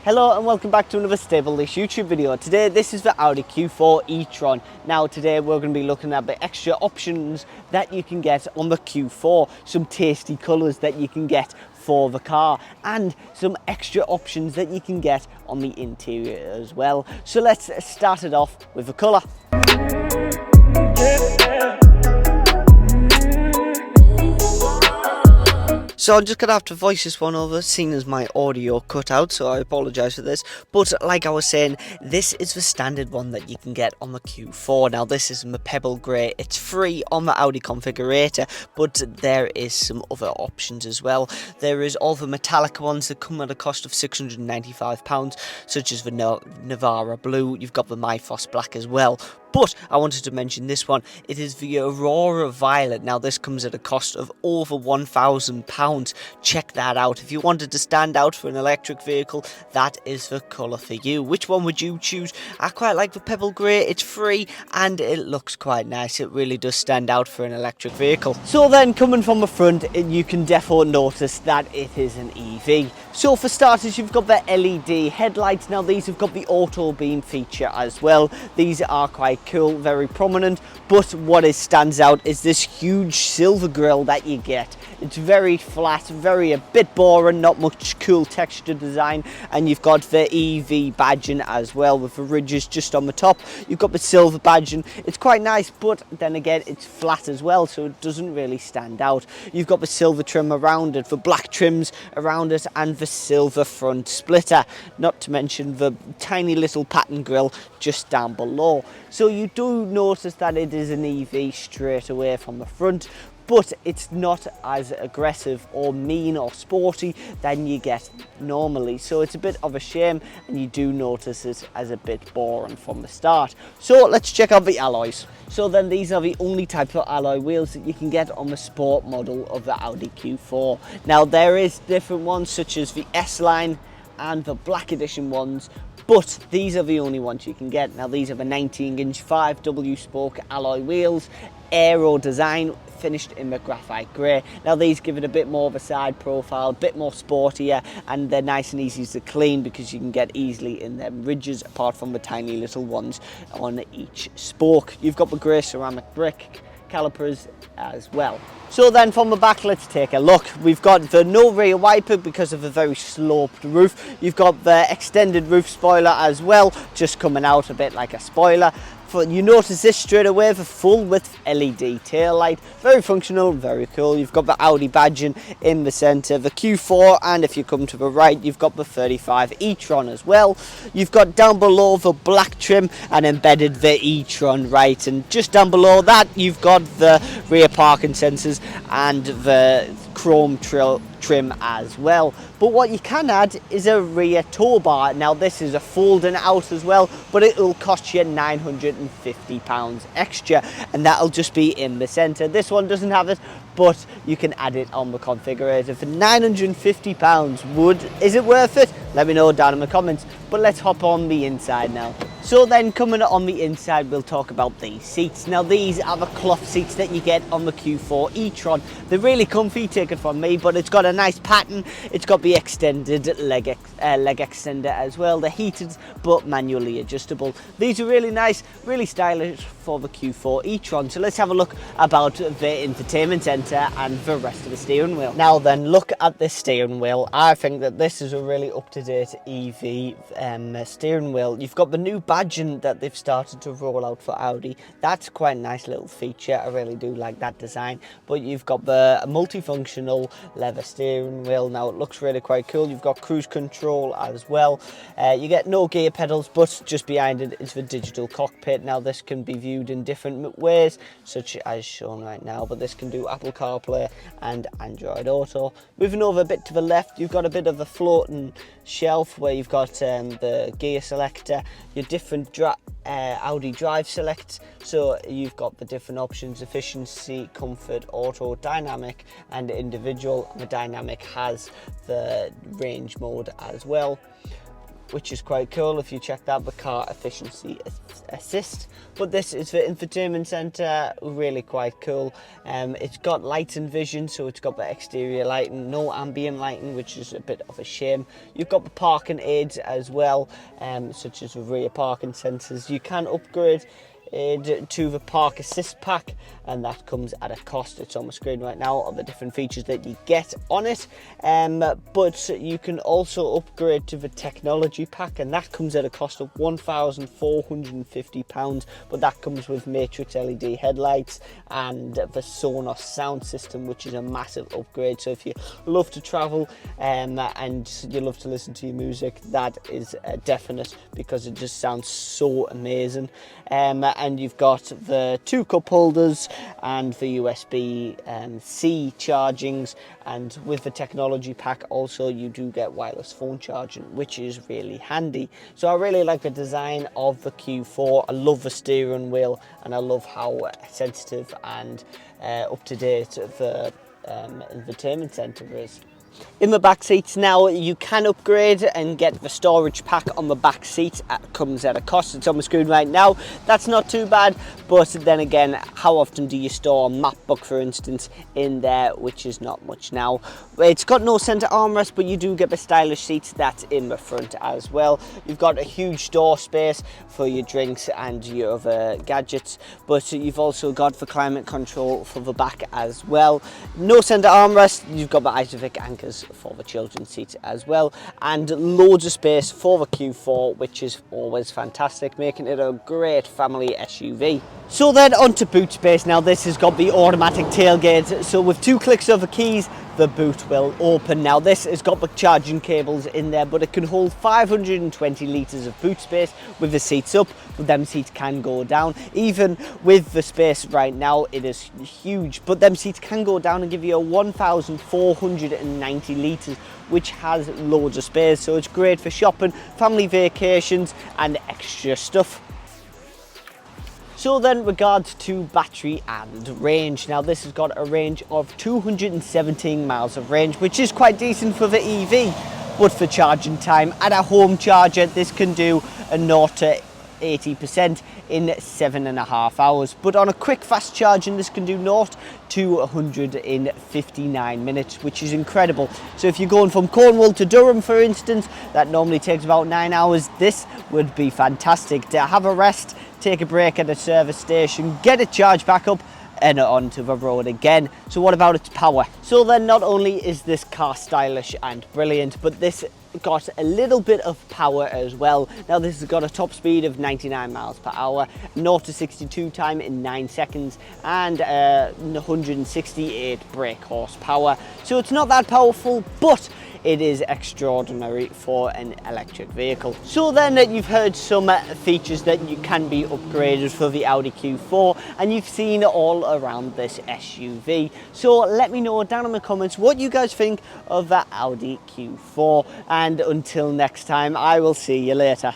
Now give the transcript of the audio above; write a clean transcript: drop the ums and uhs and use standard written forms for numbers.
Hello and welcome back to another Stable Lease YouTube video. Today this is the Audi Q4 e-tron. Now today we're going to be looking at the extra options that you can get on the Q4, some tasty colours that you can get for the car and some extra options that you can get on the interior as well. So let's start it off with the colour. So I'm just going to have to voice this one over, seeing as my audio cut out, so I apologise for this. But like I was saying, this is the standard one that you can get on the Q4. Now this is the Pebble Grey. It's free on the Audi configurator, but there is some other options as well. There is all the metallic ones that come at a cost of £695, such as the Navara Blue. You've got the Myphos Black as well. But I wanted to mention this one. It is the Aurora Violet. Now this comes at a cost of over £1,000. Check that out. If you wanted to stand out for an electric vehicle, that is the colour for you. Which one would you choose? I quite like the Pebble Grey. It's free and it looks quite nice. It really does stand out for an electric vehicle. So then coming from the front, you can definitely notice that it is an EV. So for starters, you've got the LED headlights. Now these have got the auto beam feature as well. These are quite cool, very prominent, but what stands out is this huge silver grille that you get. It's very flat, very a bit boring, not much cool texture design, and you've got the EV badging as well with the ridges just on the top. You've got the silver badging. It's quite nice, but then again it's flat as well, so it doesn't really stand out. You've got the silver trim around it, the black trims around it, and the silver front splitter, not to mention the tiny little pattern grille just down below. So you do notice that it is an EV straight away from the front, but it's not as aggressive or mean or sporty than you get normally. So it's a bit of a shame, and you do notice it as a bit boring from the start. So let's check out the alloys. So then these are the only type of alloy wheels that you can get on the sport model of the Audi Q4. Now there is different ones such as the S-Line and the Black Edition ones, but these are the only ones you can get. Now these are the 19-inch 5W spoke alloy wheels, aero design, finished in the graphite grey. Now these give it a bit more of a side profile, a bit more sportier, and they're nice and easy to clean because you can get easily in them ridges, apart from the tiny little ones on each spoke. You've got the grey ceramic brick calipers as well. So then from the back, let's take a look. We've got the no rear wiper because of the very sloped roof. You've got the extended roof spoiler as well, just coming out a bit like a spoiler. You notice this straight away, the full width LED tail light, very functional, very cool. You've got the Audi badging in the centre, the Q4, and if you come to the right, you've got the 35 e-tron as well. You've got down below the black trim and embedded the e-tron right, and just down below that you've got the rear parking sensors and the chrome trim as well. But what you can add is a rear tow bar. Now this is a folding out as well, but it will cost you £950 extra, and that'll just be in the centre. This one doesn't have it, but you can add it on the configurator for £950. Is it worth it? Let me know down in the comments. But let's hop on the inside now. So then coming on the inside, we'll talk about these seats. Now these are the cloth seats that you get on the Q4 e-tron. They're really comfy, take it from me, but it's got a nice pattern. It's got the extended leg extender as well. They're heated but manually adjustable. These are really nice, really stylish for the Q4 e-tron. So let's have a look about the infotainment centre and the rest of the steering wheel. Now then, look at this steering wheel. I think that this is a really up-to-date EV steering wheel. You've got the new badging that they've started to roll out for Audi. That's quite a nice little feature. I really do like that design. But you've got the multifunctional leather steering wheel. Now it looks really quite cool. You've got cruise control as well. You get no gear pedals, but just behind it is the digital cockpit. Now this can be viewed in different ways, such as shown right now, but this can do Apple CarPlay and Android Auto. Moving over a bit to the left, you've got a bit of a floating shelf where you've got the gear selector, your different Audi drive select. So you've got the different options: efficiency, comfort, auto, dynamic and individual. The dynamic has the range mode as well. which is quite cool if you check that, the car efficiency assist. But this is the infotainment center, really quite cool. It's got lights and vision, so it's got the exterior lighting, no ambient lighting, which is a bit of a shame. You've got the parking aids as well, such as the rear parking sensors. You can upgrade to the park assist pack, and that comes at a cost. It's on the screen right now of the different features that you get on it, but you can also upgrade to the technology pack, and that comes at a cost of £1,450, but that comes with matrix LED headlights and the Sonos sound system, which is a massive upgrade. So if you love to travel and you love to listen to your music, that is a definite, because it just sounds so amazing. And you've got the 2 cup holders and the USB-C chargings, and with the technology pack also you do get wireless phone charging, which is really handy. So I really like the design of the Q4. I love the steering wheel, and I love how sensitive and up to date the infotainment center is. In the back seats now, you can upgrade and get the storage pack on the back seat. It comes at a cost. It's on the screen right now. That's not too bad, but then again, how often do you store a map book, for instance, in there, which is not much now. It's got no center armrest, but you do get the stylish seats that's in the front as well. You've got a huge door space for your drinks and your other gadgets, but you've also got the climate control for the back as well. No center armrest. You've got the Isofix anchors for the children's seats as well, and loads of space for the Q4, which is always fantastic, making it a great family SUV. So then onto boot space. Now this has got the automatic tailgate, so with 2 clicks of the keys the boot will open. Now this has got the charging cables in there, but it can hold 520 litres of boot space with the seats up, but them seats can go down. Even with the space right now, it is huge, but them seats can go down and give you a 1,490 litres, which has loads of space, so it's great for shopping, family vacations and extra stuff. So then, regards to battery and range. Now this has got a range of 217 miles of range, which is quite decent for the EV, but for charging time at a home charger, this can do a 0 to 80% in 7.5 hours, but on a quick fast charging this can do 0 to 100 in 59 minutes, which is incredible. So if you're going from Cornwall to Durham, for instance, that normally takes about 9 hours, this would be fantastic to have a rest, take a break at a service station, get it charged back up and onto the road again. So what about its power? So then, not only is this car stylish and brilliant, but this got a little bit of power as well. Now this has got a top speed of 99 miles per hour, 0 to 62 time in 9 seconds, and 168 brake horsepower. So it's not that powerful, but it is extraordinary for an electric vehicle. So then you've heard some features that you can be upgraded for the Audi Q4, and you've seen all around this SUV. So let me know down in the comments what you guys think of that Audi Q4, and until next time, I will see you later.